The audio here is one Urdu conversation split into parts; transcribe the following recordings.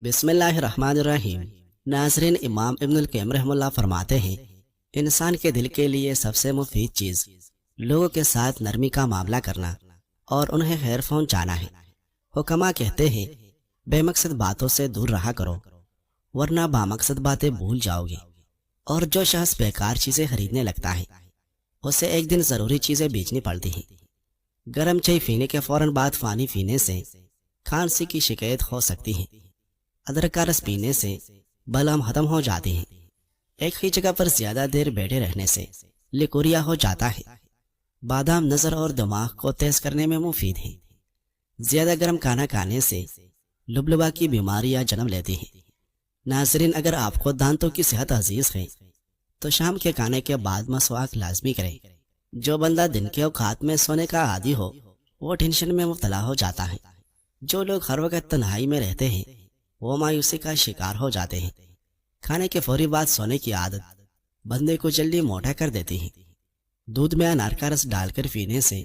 بسم اللہ الرحمن الرحیم۔ ناظرین، امام ابن القیم رحمہ اللہ فرماتے ہیں، انسان کے دل کے لیے سب سے مفید چیز لوگوں کے ساتھ نرمی کا معاملہ کرنا اور انہیں خیر پہنچانا ہے۔ حکما کہتے ہیں، بے مقصد باتوں سے دور رہا کرو ورنہ بامقصد باتیں بھول جاؤ گے۔ اور جو شخص بیکار چیزیں خریدنے لگتا ہے اسے ایک دن ضروری چیزیں بیچنی پڑتی ہیں۔ گرم چائے پینے کے فوراً بعد پانی پینے سے کھانسی کی شکایت ہو سکتی ہے۔ ادرک کا رس پینے سے بلغم ختم ہو جاتی ہے۔ ایک ہی جگہ پر زیادہ دیر بیٹھے رہنے سے لیکوریا ہو جاتا ہے۔ بادام نظر اور دماغ کو تیز کرنے میں مفید ہے۔ زیادہ گرم کھانا کھانے سے لبلبا کی بیماریاں جنم لیتی ہیں۔ ناظرین، اگر آپ کو دانتوں کی صحت عزیز ہے تو شام کے کھانے کے بعد مسواک لازمی کریں۔ جو بندہ دن کے اوقات میں سونے کا عادی ہو وہ ٹینشن میں مبتلا ہو جاتا ہے۔ جو لوگ ہر وقت تنہائی میں رہتے ہیں وہ مایوسی کا شکار ہو جاتے ہیں۔ کھانے کے فوری بعد سونے کی عادت بندے کو جلدی موٹا کر دیتی ہے۔ دودھ میں انار کا رس ڈال کر پینے سے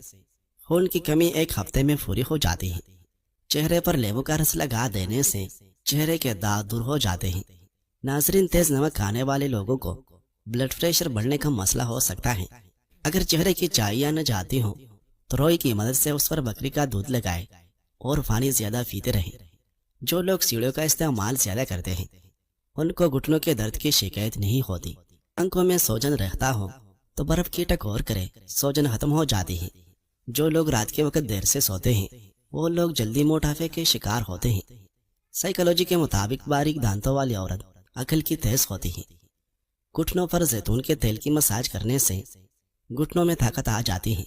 خون کی کمی ایک ہفتے میں پوری ہو جاتی ہے۔ چہرے پر لیمو کا رس لگا دینے سے چہرے کے داغ دور ہو جاتے ہیں۔ ناظرین، تیز نمک کھانے والے لوگوں کو بلڈ پریشر بڑھنے کا مسئلہ ہو سکتا ہے۔ اگر چہرے کی چائیاں نہ جاتی ہوں تو روئی کی مدد سے اس پر بکری کا دودھ لگائے اور پانی زیادہ پیتے رہیں۔ جو لوگ سیڑھیوں کا استعمال زیادہ کرتے ہیں ان کو گھٹنوں کے درد کی شکایت نہیں ہوتی۔ آنکھوں میں سوجن رہتا ہو تو برف کی ٹکور کرے، سوجن ختم ہو جاتی ہے۔ جو لوگ رات کے وقت دیر سے سوتے ہیں وہ لوگ جلدی موٹاپے کے شکار ہوتے ہیں۔ سائیکالوجی کے مطابق باریک دانتوں والی عورت عقل کی تیز ہوتی ہے۔ گھٹنوں پر زیتون کے تیل کی مساج کرنے سے گھٹنوں میں طاقت آ جاتی ہے۔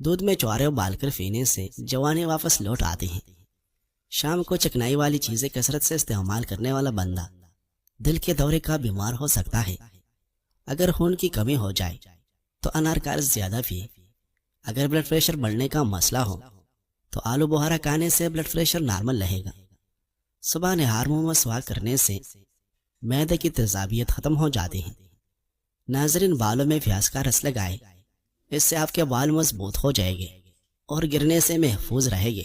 دودھ میں چوارے ابال کر پینے سے جوانی واپس لوٹ آتی ہے۔ شام کو چکنائی والی چیزیں کثرت سے استعمال کرنے والا بندہ دل کے دورے کا بیمار ہو سکتا ہے۔ اگر خون کی کمی ہو جائے تو انار کا رس زیادہ پیے۔ اگر بلڈ پریشر بڑھنے کا مسئلہ ہو تو آلو بخارا کھانے سے بلڈ پریشر نارمل رہے گا۔ صبح نہار منہ مسواک کرنے سے معدے کی تیزابیت ختم ہو جاتی ہے۔ ناظرین، بالوں میں پیاز کا رس لگائے، اس سے آپ کے بال مضبوط ہو جائیں گے اور گرنے سے محفوظ رہے گے۔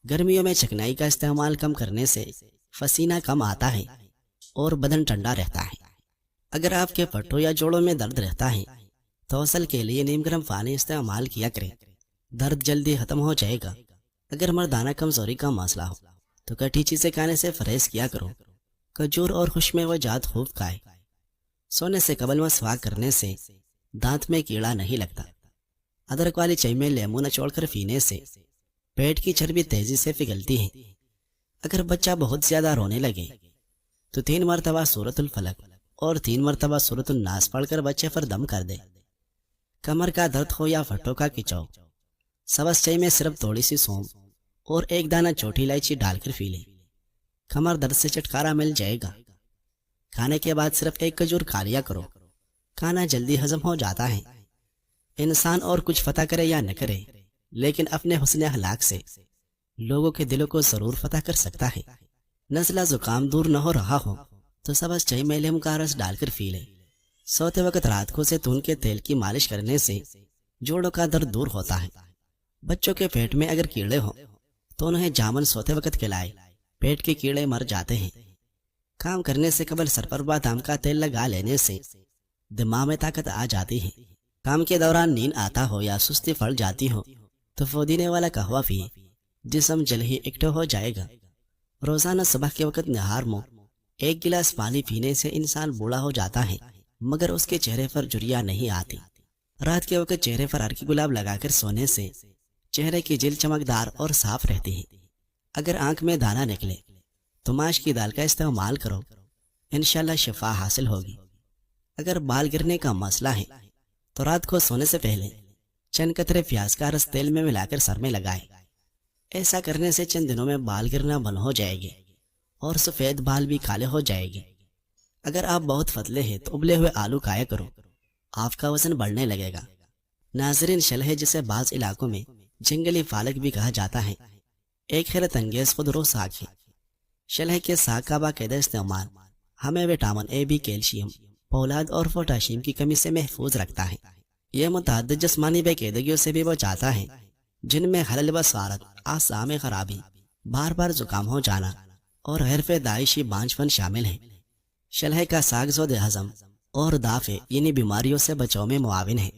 گرمیوں میں چکنائی کا استعمال کم کرنے سے پسینہ کم آتا ہے اور بدن ٹھنڈا رہتا ہے۔ اگر آپ کے پٹھوں یا جوڑوں میں درد رہتا ہے تو غسل کے لیے نیم گرم پانی استعمال کیا کریں، درد جلدی ختم ہو جائے گا۔ اگر مردانہ کمزوری کا مسئلہ ہو تو کٹھی چیزیں کھانے سے پرہیز کیا کرو۔ کھجور اور خوشمے جات خوب کھائے۔ سونے سے قبل مسواک کرنے سے دانت میں کیڑا نہیں لگتا۔ ادرک والی چائے میں لیمو نچوڑ کر پینے سے پیٹ کی چربی تیزی سے پگھلتی ہے۔ اگر بچہ بہت زیادہ رونے لگے تو 3 مرتبہ سورۃ الفلق اور 3 مرتبہ سورۃ الناس پڑھ کر بچے پر دم کر دے۔ کمر کا درد ہو یا پھٹوں کا کھچاؤ، سبز چائے میں صرف تھوڑی سی سونف اور ایک دانہ چھوٹی الائچی ڈال کر پی لیں، کمر درد سے چھٹکارا مل جائے گا۔ کھانے کے بعد صرف ایک کھجور کھا لیا کرو، کھانا جلدی ہضم ہو جاتا ہے۔ انسان اور کچھ فتح کرے یا نہ کرے لیکن اپنے حسن اخلاق سے لوگوں کے دلوں کو ضرور فتح کر سکتا ہے۔ نزلہ زکام دور نہ ہو رہا ہو تو سبز چائے میں لیمو کا رس ڈال کر پی لیں۔ سوتے وقت رات کو زیتون کے تیل کی مالش کرنے سے جوڑوں کا درد دور ہوتا ہے۔ بچوں کے پیٹ میں اگر کیڑے ہوں تو انہیں جامن سوتے وقت کھلائے، پیٹ کے کیڑے مر جاتے ہیں۔ کام کرنے سے قبل سر پر بادام کا تیل لگا لینے سے دماغ میں طاقت آ جاتی ہے۔ کام کے دوران نیند آتا ہو یا سستی پڑ جاتی ہو تو پودینے والا قہوہ پیے، جسم جل ہی ایکٹیو ہو جائے گا۔ روزانہ صبح کے وقت نہار منہ 1 گلاس پانی پینے سے انسان بوڑھا ہو جاتا ہے مگر اس کے چہرے پر جھریاں نہیں آتی۔ رات کے وقت چہرے پر ہر کی گلاب لگا کر سونے سے چہرے کی جلد چمکدار اور صاف رہتی ہے۔ اگر آنکھ میں دانہ نکلے تو ماش کی دال کا استعمال کرو، انشاءاللہ شفا حاصل ہوگی۔ اگر بال گرنے کا مسئلہ ہے تو رات کو سونے سے پہلے چند قطرے پیاز کا رس تیل میں ملا کر سر میں لگائے۔ ایسا کرنے سے چند دنوں میں بال گرنا بند ہو جائے گے اور سفید بال بھی کالے ہو جائے گے۔ اگر آپ بہت پتلے ہیں تو ابلے ہوئے آلو کھایا کرو، آپ کا وزن بڑھنے لگے گا۔ ناظرین، شلہے جسے بعض علاقوں میں جنگلی پالک بھی کہا جاتا ہے ایک حیرت انگیز خودرو ساگ ہے۔ شلہے کے ساگ کا باقاعدہ استعمال ہمیں وٹامن اے بی، کیلشیم، فولاد اور پوٹاشیم کی کمی سے محفوظ رکھتا ہے۔ یہ متعدد جسمانی بے قاعدگیوں سے بھی بچاتا ہے جن میں خلل بصارت، اعصاب میں خرابی، بار بار زکام ہو جانا، اور حرف داعشی بانجھ فن شامل ہیں۔ شلح کا ساگ زود ہضم اور دافع یعنی بیماریوں سے بچاؤ میں معاون ہے،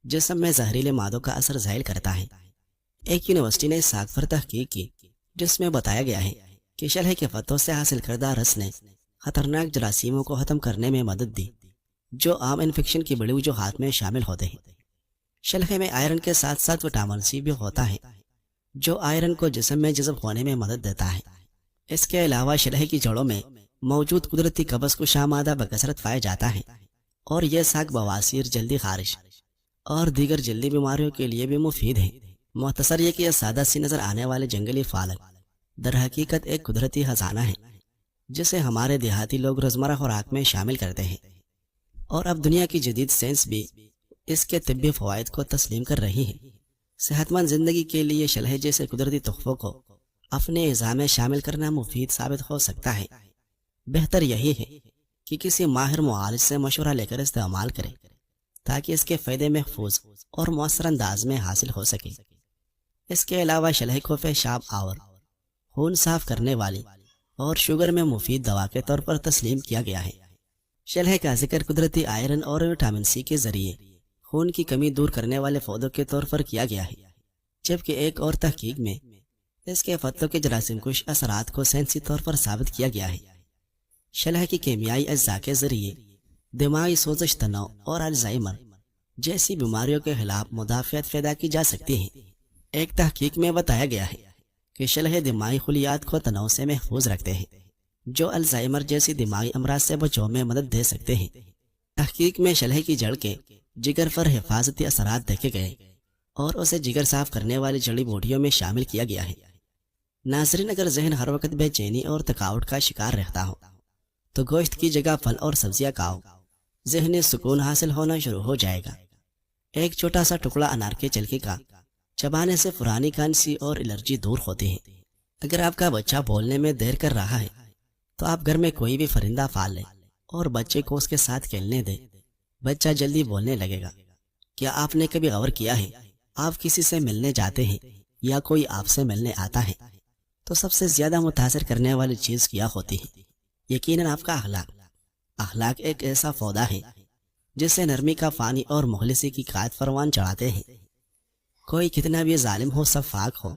جسم میں زہریلے مادوں کا اثر ذائل کرتا ہے۔ ایک یونیورسٹی نے اس ساگ پر تحقیق کی جس میں بتایا گیا ہے کہ شلح کے پتوں سے حاصل کردہ رس نے خطرناک جراثیموں کو ختم کرنے میں مدد دی جو عام انفیکشن کی بڑی وجوہات میں شامل ہوتے ہیں۔ شلح میں آئرن کے ساتھ ساتھ وٹامن سی بھی ہوتا ہے جو آئرن کو جسم میں جذب ہونے میں مدد دیتا ہے۔ اس کے علاوہ شلح کی جڑوں میں موجود قدرتی قبض کشا مادہ بکثرت پایا جاتا ہے اور یہ ساگ بواسیر، جلدی خارش اور دیگر جلدی بیماریوں کے لیے بھی مفید ہے۔ مختصر یہ کہ یہ سادہ سی نظر آنے والے جنگلی پھال در حقیقت ایک قدرتی خزانہ ہے جسے ہمارے دیہاتی لوگ روزمرہ خوراک میں شامل کرتے ہیں، اور اب دنیا کی جدید سائنس بھی اس کے طبی فوائد کو تسلیم کر رہی ہے۔ صحت مند زندگی کے لیے شلح جیسے قدرتی تحفوں کو اپنے غذا میں شامل کرنا مفید ثابت ہو سکتا ہے۔ بہتر یہی ہے کہ کسی ماہر معالج سے مشورہ لے کر استعمال کریں تاکہ اس کے فائدے محفوظ اور مؤثر انداز میں حاصل ہو سکے۔ اس کے علاوہ شلح کو پیشاب آور، خون صاف کرنے والی اور شوگر میں مفید دوا کے طور پر تسلیم کیا گیا ہے۔ شلح کا ذکر قدرتی آئرن اور وٹامن سی کے ذریعے خون کی کمی دور کرنے والے پودوں کے طور پر کیا گیا ہے، جبکہ ایک اور تحقیق میں اس کے پتوں کے جراثیم کش اثرات کو سائنسی طور پر ثابت کیا گیا ہے۔ شلح کی کیمیائی اجزاء کے ذریعے دماغی سوزش، تناؤ اور الزائمر جیسی بیماریوں کے خلاف مدافعت پیدا کی جا سکتی ہے۔ ایک تحقیق میں بتایا گیا ہے کہ شلح دماغی خلیات کو تناؤ سے محفوظ رکھتے ہیں جو الزائمر جیسی دماغی امراض سے بچاؤ میں مدد دے سکتے ہیں۔ تحقیق میں شلح کی جڑ کے جگر پر حفاظتی اثرات دیکھے گئے اور اسے جگر صاف کرنے والی جڑی بوٹیوں میں شامل کیا گیا ہے۔ ناظرین، اگر ذہن ہر وقت بے چینی اور تھکاوٹ کا شکار رہتا ہو تو گوشت کی جگہ پھل اور سبزیاں کھاؤ، ذہنی سکون حاصل ہونا شروع ہو جائے گا۔ ایک چھوٹا سا ٹکڑا انار کے چھلکے کا چبانے سے پرانی کھانسی اور الرجی دور ہوتی ہے۔ اگر آپ کا بچہ بولنے میں دیر کر رہا ہے تو آپ گھر میں کوئی بھی پرندہ پال لیں اور بچے کو اس کے ساتھ کھیلنے دیں، بچہ جلدی بولنے لگے گا۔ کیا آپ نے کبھی غور کیا ہے، آپ کسی سے ملنے جاتے ہیں یا کوئی آپ سے ملنے آتا ہے تو سب سے زیادہ متاثر کرنے والی چیز کیا ہوتی ہے؟ یقیناً آپ کا اخلاق۔ اخلاق ایک ایسا پودا ہے جسے نرمی کا پانی اور مخلصی کی قائد پروان چڑھاتے ہیں۔ کوئی کتنا بھی ظالم ہو، شفاق ہو،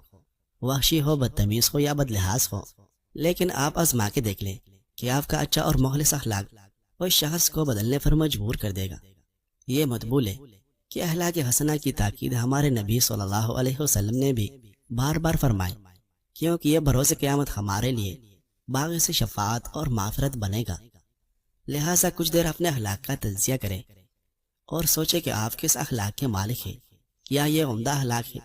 وحشی ہو، بدتمیز ہو یا بدلحاظ ہو، لیکن آپ آزما کے دیکھ لیں کہ آپ کا اچھا اور مخلص اخلاق اس شخص کو بدلنے پر مجبور کر دے گا۔ یہ مطبول ہے کہ اخلاق حسنہ کی تاکید ہمارے نبی صلی اللہ علیہ وسلم نے بھی بار بار فرمائی، کیونکہ یہ بروز قیامت ہمارے لیے باعث شفاعت اور معافرت بنے گا۔ لہٰذا کچھ دیر اپنے اخلاق کا تجزیہ کریں اور سوچیں کہ آپ کس اخلاق کے مالک ہیں۔ کیا یہ عمدہ اخلاق ہے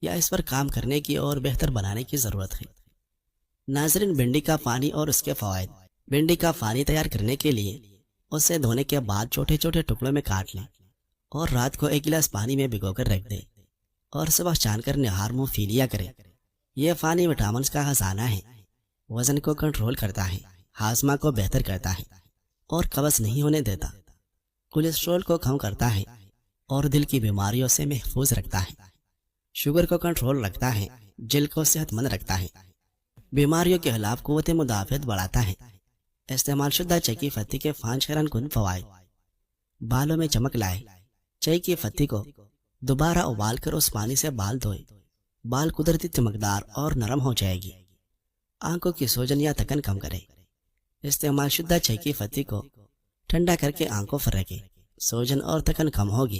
یا اس پر کام کرنے کی اور بہتر بنانے کی ضرورت ہے؟ ناظرین، بھنڈی کا پانی اور اس کے فوائد۔ بھنڈی کا پانی تیار کرنے کے لیے اسے دھونے کے بعد چھوٹے چھوٹے ٹکڑوں میں کاٹ لیں اور رات کو 1 گلاس پانی میں بھگو کر رکھ دیں اور صبح چھان کر نہار منہ پی لیا کریں۔ یہ پانی وٹامنز کا خزانہ ہے، وزن کو کنٹرول کرتا ہے، ہاضمہ کو بہتر کرتا ہے اور قبض نہیں ہونے دیتا، کولیسٹرول کو کم کرتا ہے اور دل کی بیماریوں سے محفوظ رکھتا ہے، شوگر کو کنٹرول رکھتا ہے، جلد کو صحت مند رکھتا ہے، بیماریوں کے خلاف قوت مدافعت بڑھاتا ہے۔ استعمال شدہ چائے کی پتی کے 5 حیران کن فوائد۔ بالوں میں چمک لائے۔ چائے کی پتی کو دوبارہ ابال کر اس پانی سے بال دھوئے، بال قدرتی چمکدار اور نرم ہو جائے گی۔ آنکھوں کی سوجن یا تکن کم کرے۔ استعمال شدہ چائے کی پتی کو ٹھنڈا کر کے آنکھوں پر رکھے، سوجن اور تکن کم ہوگی۔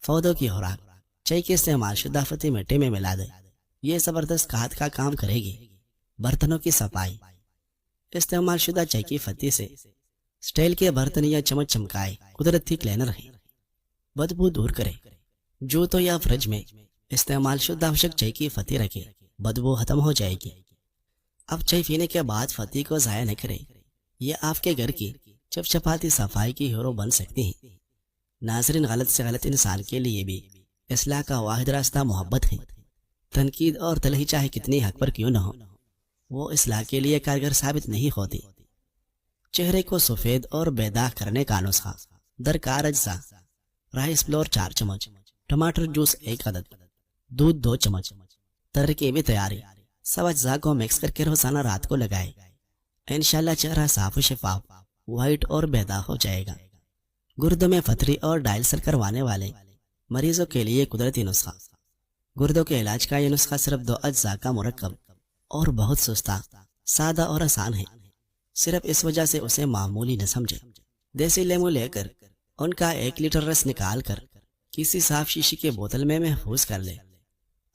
پودوں کی خوراک۔ چائے کی استعمال شدہ پتی مٹی میں ملا دے، یہ زبردست کھاد کا کام کرے گی۔ برتنوں کی صفائی۔ استعمال شدہ چائے کی پتی سے سٹیل کے برتن یا چمچ چمکائے قدرتی کلینر ہے، بدبو دور کرے۔ جوتوں یا فریج میں استعمال شدہ خشک چائے کی پتی رکھے، بدبو ختم ہو جائے گی۔ اب چائے پینے کے بعد پتی کو ضائع نہ کرے، یہ آپ کے گھر کی چپچپاتی صفائی کی ہیرو بن سکتی ہے۔ ناظرین، غلط سے غلط انسان کے لیے بھی اصلاح کا واحد راستہ محبت ہے۔ تنقید اور تلخی چاہے کتنی حق پر کیوں نہ ہو، وہ اصلاح کے لیے کارگر ثابت نہیں ہوتی۔ چہرے کو سفید اور بے داغ کرنے کا نسخہ۔ درکار اجزاء: رائس فلور 4 چمچ، ٹماٹر جوس 1 عدد، دودھ 2 چمچ۔ ترکیبی تیاری: سب اجزاء کو مکس کر کے روزانہ رات کو لگائے، انشاءاللہ چہرہ صاف و شفاف، وائٹ اور بیدار ہو جائے گا۔ گردوں میں پتھری اور ڈائلسر کروانے والے مریضوں کے لیے قدرتی نسخہ۔ گردوں کے علاج کا یہ نسخہ صرف 2 اجزاء کا مرکب اور بہت سستا، سادہ اور آسان ہے۔ صرف اس وجہ سے اسے معمولی نہ سمجھے۔ دیسی لیمو لے کر ان کا 1 لیٹر رس نکال کر کسی صاف شیشے کے بوتل میں محفوظ کر لے۔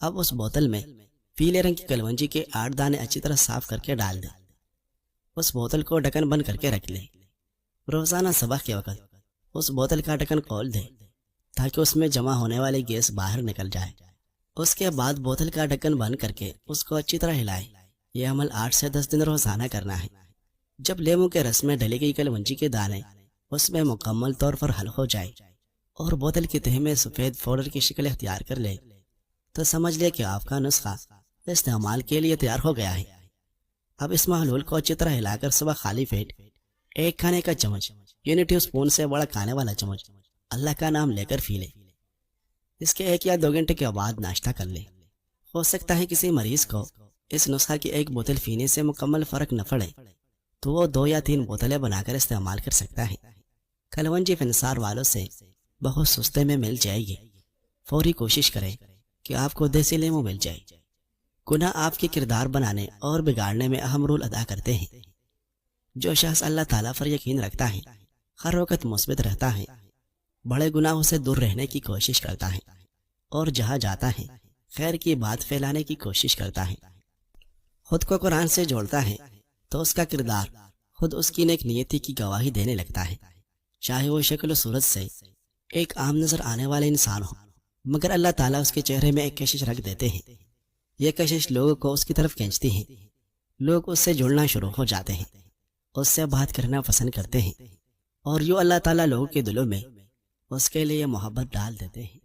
اب اس بوتل میں پیلے رنگ کی کلونجی کے 8 دانے اچھی طرح صاف کر کے ڈال دیں۔ اس بوتل کو ڈھکن بند کر کے رکھ لیں۔ روزانہ صبح کے وقت اس بوتل کا ڈھکن کھول دیں تاکہ اس میں جمع ہونے والی گیس باہر نکل جائے۔ اس کے بعد بوتل کا ڈھکن بند کر کے اس کو اچھی طرح ہلائیں۔ یہ عمل 8 سے 10 دن روزانہ کرنا ہے۔ جب لیمو کے رس میں ڈلی گئی کلونجی کے دانے اس میں مکمل طور پر حل ہو جائے اور بوتل کی تہ میں سفید پاؤڈر کی شکل اختیار کر لے تو سمجھ لے کہ آپ کا نسخہ استعمال کے لیے تیار ہو گیا ہے۔ اب اس محلول کو اچھی طرح ہلا کر صبح خالی پیٹ 1 کھانے کا چمچ یعنی ٹیو اسپون سے بڑا کھانے والا چمچ اللہ کا نام لے کر پی لے۔ اس کے 1 یا 2 گھنٹے کے بعد ناشتہ کر لے۔ ہو سکتا ہے کسی مریض کو اس نسخہ کی 1 بوتل پینے سے مکمل فرق نہ پڑے تو وہ 2 یا 3 بوتلیں بنا کر استعمال کر سکتا ہے۔ کلونجی فنسار والوں سے بہت سستے میں مل جائے گی۔ فوری کوشش کریں کہ آپ کو دیسی لیمو مل جائے۔ گناہ آپ کے کردار بنانے اور بگاڑنے میں اہم رول ادا کرتے ہیں۔ جو شخص اللہ تعالیٰ پر یقین رکھتا ہے ہر وقت مثبت رہتا ہے، بڑے گناہوں سے دور رہنے کی کوشش کرتا ہے اور جہاں جاتا ہے خیر کی بات پھیلانے کی کوشش کرتا ہے، خود کو قرآن سے جوڑتا ہے تو اس کا کردار خود اس کی نیک نیتی کی گواہی دینے لگتا ہے، چاہے وہ شکل و صورت سے ایک عام نظر آنے والے انسان ہو، مگر اللہ تعالیٰ اس کے چہرے میں ایک کشش رکھ دیتے ہیں۔ یہ کشش لوگوں کو اس کی طرف کھینچتی ہے۔ لوگ اس سے جڑنا شروع ہو جاتے ہیں، اس سے بات کرنا پسند کرتے ہیں اور یوں اللہ تعالیٰ لوگوں کے دلوں میں اس کے لیے محبت ڈال دیتے ہیں۔